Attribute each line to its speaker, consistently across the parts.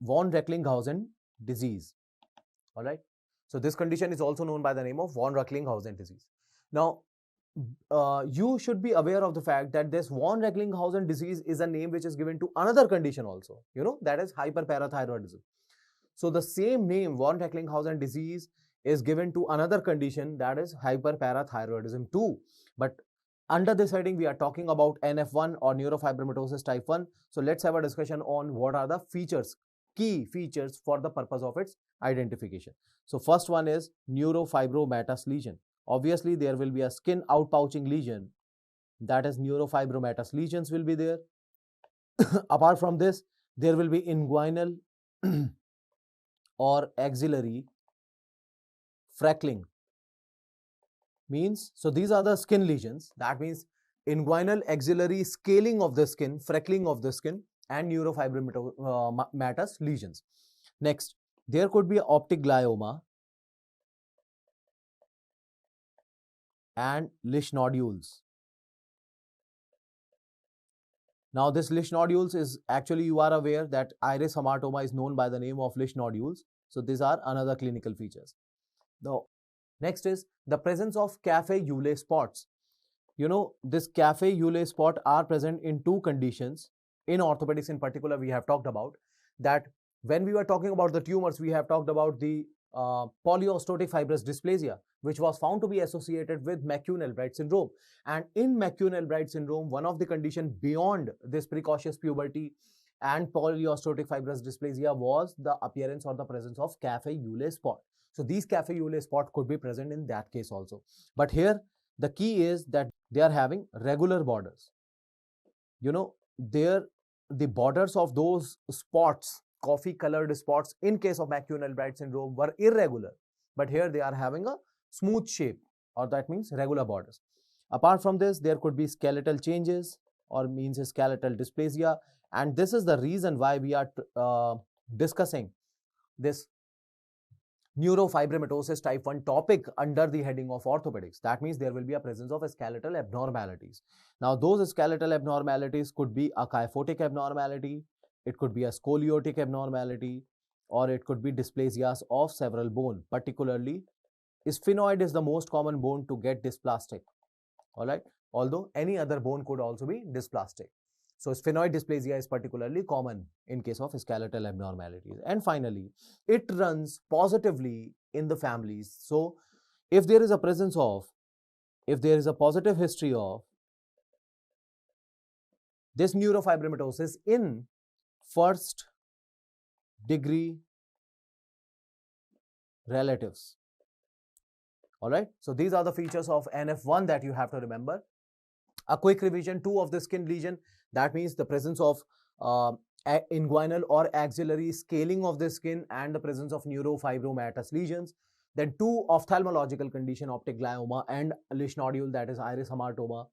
Speaker 1: von Recklinghausen disease. All right. So this condition is also known by the name of von Recklinghausen disease. Now, you should be aware of the fact that this von Recklinghausen disease is a name which is given to another condition also, that is hyperparathyroidism. So the same name, von Recklinghausen disease, is given to another condition, that is hyperparathyroidism too. But under this heading, we are talking about NF1 or neurofibromatosis type 1. So let's have a discussion on what are the features, key features for the purpose of its identification. So first one is neurofibromatous lesion. Obviously, there will be a skin outpouching lesion, that is neurofibromatous lesions will be there. Apart from this, there will be inguinal or axillary freckling. Means, so these are the skin lesions. That means inguinal axillary scaling of the skin, freckling of the skin, and neurofibromatous lesions. Next, there could be optic glioma and Lish nodules. Now, this Lish nodules is actually, you are aware that iris hamartoma is known by the name of Lish nodules. So these are another clinical features. Now, next is the presence of cafe-au-lait spots. This cafe-au-lait spot are present in two conditions. In orthopedics in particular, we have talked about that when we were talking about the tumors, we have talked about the polyostotic fibrous dysplasia, which was found to be associated with McCune-Albright syndrome. And in McCune-Albright syndrome, one of the conditions beyond this precocious puberty and polyostotic fibrous dysplasia was the appearance or the presence of cafe-au-lait spot. So these cafe-au-lait spot could be present in that case also. But here, the key is that they are having regular borders. The borders of those spots, coffee-colored spots, in case of McCune-Albright syndrome, were irregular. But here they are having a smooth shape, or that means regular borders. Apart from this, there could be skeletal changes, or means skeletal dysplasia. And this is the reason why we are discussing this neurofibromatosis type 1 topic under the heading of orthopedics. That means there will be a presence of skeletal abnormalities. Now, those skeletal abnormalities could be a kyphotic abnormality, it could be a scoliotic abnormality, or it could be dysplasias of several bone. Particularly, sphenoid is the most common bone to get dysplastic. All right, although any other bone could also be dysplastic. So sphenoid dysplasia is particularly common in case of skeletal abnormalities. And finally, it runs positively in the families. So if there is a positive history of this neurofibromatosis in first degree relatives. All right. So these are the features of NF1 that you have to remember. A quick revision: 2 of the skin lesion, that means the presence of inguinal or axillary scaling of the skin and the presence of neurofibromatous lesions. Then 2 ophthalmological condition, optic glioma and Lish nodule, that is iris hamartoma.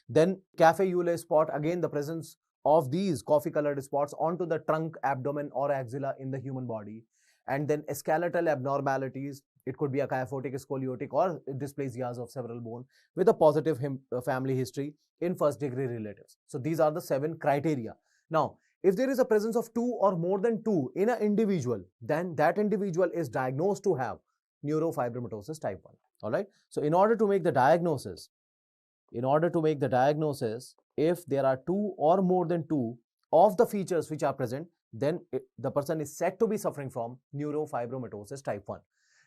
Speaker 1: Then cafe-au-lait spot, again the presence of these coffee-colored spots onto the trunk, abdomen or axilla in the human body. And then skeletal abnormalities, it could be a kyphotic, scoliotic or dysplasias of several bone with a positive family history in first degree relatives. So these are the 7 criteria. Now, if there is a presence of 2 or more than 2 in an individual, then that individual is diagnosed to have neurofibromatosis type 1. All right. So in order to make the diagnosis, if there are 2 or more than 2 of the features which are present, then the person is said to be suffering from neurofibromatosis type 1.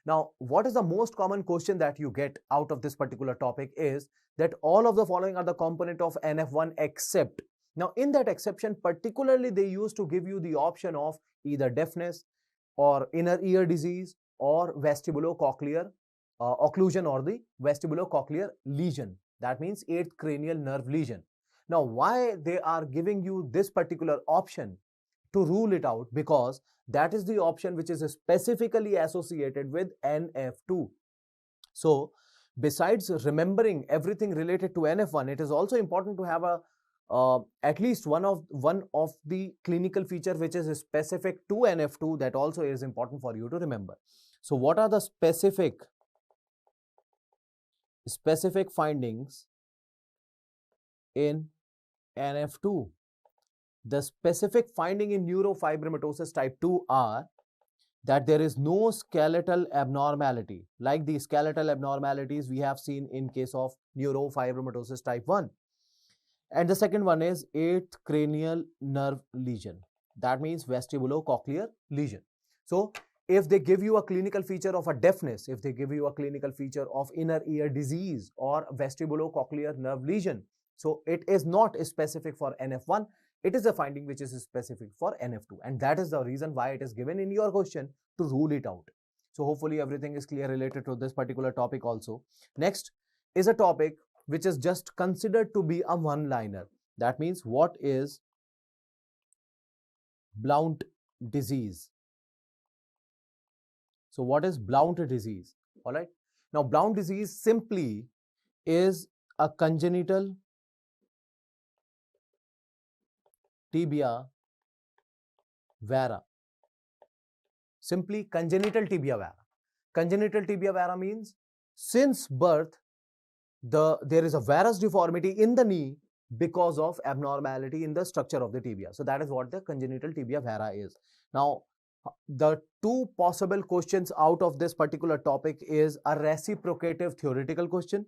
Speaker 1: Now, what is the most common question that you get out of this particular topic is that all of the following are the component of NF1 except. Now, in that exception, particularly they used to give you the option of either deafness or inner ear disease or vestibulocochlear occlusion or the vestibulocochlear lesion. That means 8th cranial nerve lesion. Now, why they are giving you this particular option to rule it out? Because that is the option which is specifically associated with NF2. So, besides remembering everything related to NF1, it is also important to have at least one of the clinical feature which is specific to NF2. That also is important for you to remember. So, what are the specific findings in NF2? The specific finding in neurofibromatosis type 2 are that there is no skeletal abnormality like the skeletal abnormalities we have seen in case of neurofibromatosis type 1. And the second one is eighth cranial nerve lesion. That means vestibulocochlear lesion. So if they give you a clinical feature of a deafness, if they give you a clinical feature of inner ear disease or vestibulocochlear nerve lesion, so it is not specific for NF1, it is a finding which is specific for NF2. And that is the reason why it is given in your question to rule it out. So hopefully everything is clear related to this particular topic also. Next is a topic which is just considered to be a one-liner. That means what is Blount disease? So what is Blount disease? All right. Now Blount disease simply is a congenital tibia vara. Simply congenital tibia vara. Congenital tibia vara means since birth there is a varus deformity in the knee because of abnormality in the structure of the tibia. So that is what the congenital tibia vara is. Now, the two possible questions out of this particular topic is a reciprocative theoretical question.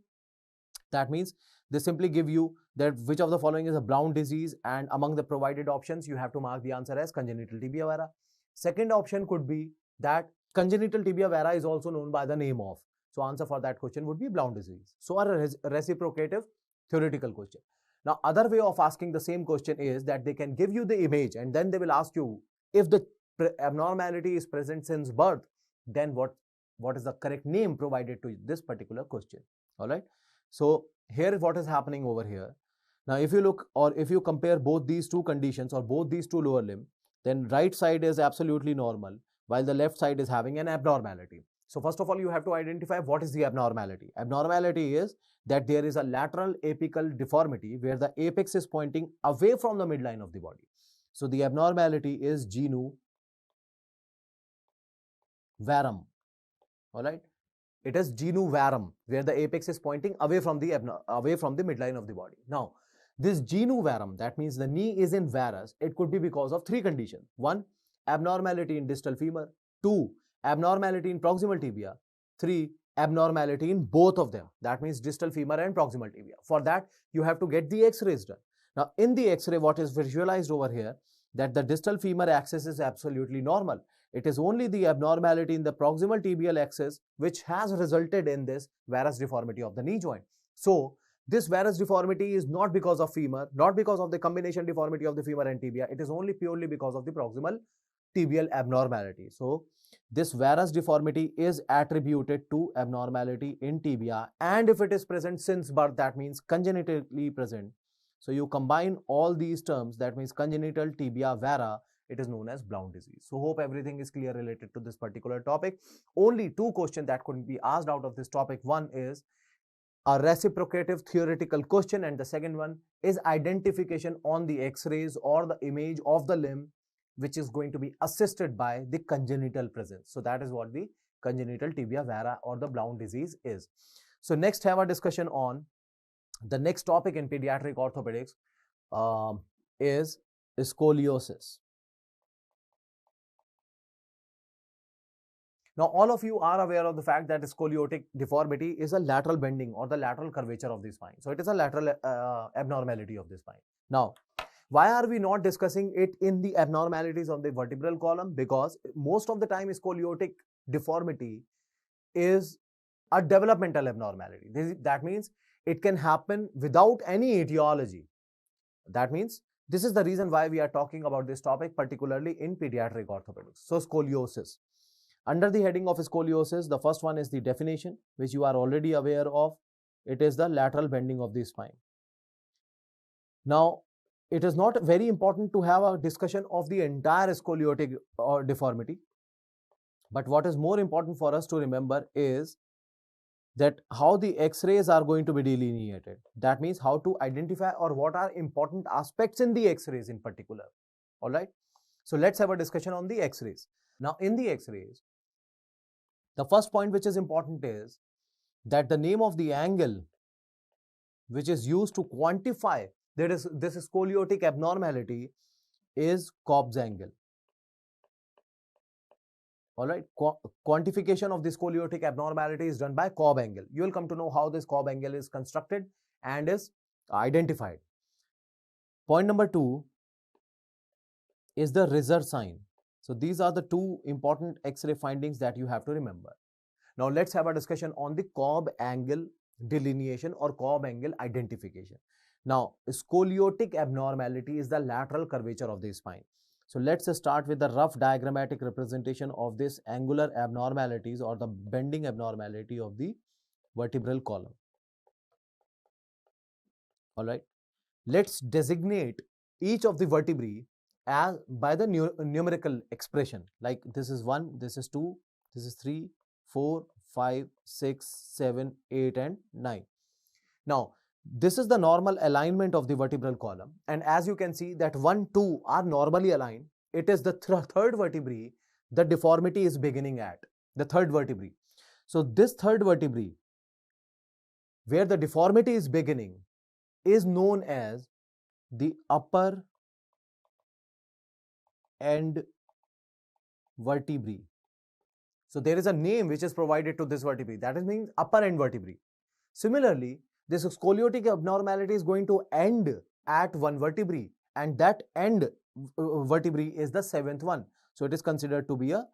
Speaker 1: That means they simply give you that which of the following is a Blount disease, and among the provided options you have to mark the answer as congenital tibia vara. Second option could be that congenital tibia vara is also known by the name of. So answer for that question would be Blount disease. So a reciprocative theoretical question. Now other way of asking the same question is that they can give you the image and then they will ask you if the abnormality is present since birth, then what is the correct name provided to this particular question. All right. So here what is happening over here. Now if you look or if you compare both these two conditions or both these two lower limb, then right side is absolutely normal while the left side is having an abnormality. So first of all, you have to identify what is the abnormality. Abnormality is that there is a lateral apical deformity where the apex is pointing away from the midline of the body. So the abnormality is genu varum. All right. It is genu varum where the apex is pointing away from the midline of the body. Now, this genu varum, that means the knee is in varus. It could be because of three conditions. One, abnormality in distal femur. Two, abnormality in proximal tibia. Three, abnormality in both of them. That means distal femur and proximal tibia. For that, you have to get the X-rays done. Now, in the X-ray, what is visualized over here, that the distal femur axis is absolutely normal. It is only the abnormality in the proximal tibial axis which has resulted in this varus deformity of the knee joint. So, this varus deformity is not because of femur, not because of the combination deformity of the femur and tibia. It is only purely because of the proximal tibial abnormality. So, this varus deformity is attributed to abnormality in tibia, and if it is present since birth, that means congenitally present. So, you combine all these terms, that means congenital tibia vara, it is known as Blount disease. So, hope everything is clear related to this particular topic. Only two questions that could be asked out of this topic. One is a reciprocative theoretical question, and the second one is identification on the X-rays or the image of the limb which is going to be assisted by the congenital presence. So that is what the congenital tibia vara or the Blount disease is. So next have a discussion on the next topic in pediatric orthopedics is scoliosis. Now, all of you are aware of the fact that scoliotic deformity is a lateral bending or the lateral curvature of the spine. So, it is a lateral abnormality of the spine. Now, why are we not discussing it in the abnormalities of the vertebral column? Because most of the time scoliotic deformity is a developmental abnormality. That means it can happen without any etiology. That means this is the reason why we are talking about this topic, particularly in pediatric orthopedics. So, scoliosis. Under the heading of scoliosis, the first one is the definition, which you are already aware of. It is the lateral bending of the spine. Now, it is not very important to have a discussion of the entire scoliotic deformity. But what is more important for us to remember is that how the X-rays are going to be delineated. That means how to identify or what are important aspects in the X-rays in particular. All right. So, let's have a discussion on the X-rays. Now, in the X-rays, the first point which is important is that the name of the angle which is used to quantify this scoliotic abnormality is Cobb's angle. All right, quantification of this scoliotic abnormality is done by Cobb angle. You will come to know how this Cobb angle is constructed and is identified. Point number 2 is the Risser sign. So these are the two important X-ray findings that you have to remember. Now let's have a discussion on the Cobb angle delineation or Cobb angle identification. Now, scoliotic abnormality is the lateral curvature of the spine. So let's start with the rough diagrammatic representation of this angular abnormalities or the bending abnormality of the vertebral column. All right, let's designate each of the vertebrae as by the numerical expression, like this is 1, this is 2, this is 3, 4, 5, 6, 7, 8 and 9. Now, this is the normal alignment of the vertebral column, and as you can see that 1, 2 are normally aligned. It is the third vertebrae the deformity is beginning at, the third vertebrae. So this third vertebrae where the deformity is beginning is known as the upper end vertebrae. So there is a name which is provided to this vertebrae, that is means upper end vertebrae. Similarly, this scoliotic abnormality is going to end at one vertebrae, and that end vertebrae is the 7th one. So it is considered to be a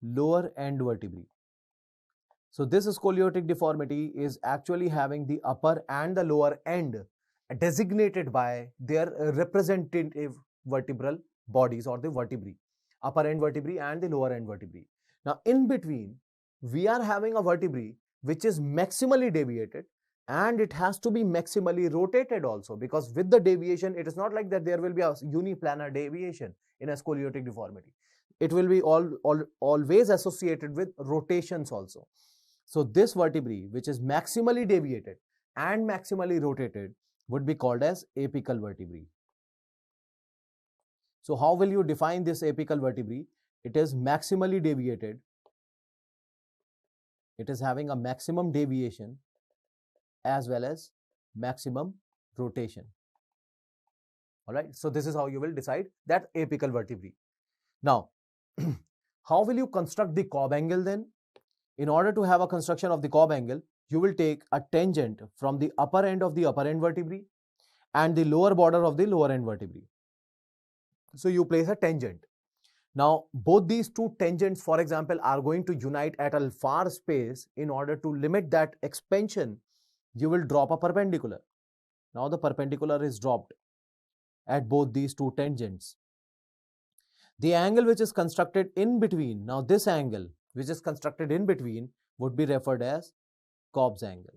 Speaker 1: lower end vertebrae. So this scoliotic deformity is actually having the upper and the lower end designated by their representative vertebral bodies or the vertebrae, upper end vertebrae and the lower end vertebrae. Now in between, we are having a vertebrae which is maximally deviated, and it has to be maximally rotated also, because with the deviation, it is not like that there will be a uniplanar deviation in a scoliotic deformity. It will be always associated with rotations also. So this vertebrae which is maximally deviated and maximally rotated would be called as apical vertebrae. So how will you define this apical vertebrae? It is maximally deviated. It is having a maximum deviation as well as maximum rotation. All right, so this is how you will decide that apical vertebrae. Now, how will you construct the Cobb angle then? In order to have a construction of the Cobb angle, you will take a tangent from the upper end of the upper end vertebrae and the lower border of the lower end vertebrae. So you place a tangent. Now, both these two tangents, for example, are going to unite at a far space. In order to limit that expansion, you will drop a perpendicular. Now the perpendicular is dropped at both these two tangents. The angle which is constructed in between, now this angle which is constructed in between would be referred as Cobb's angle.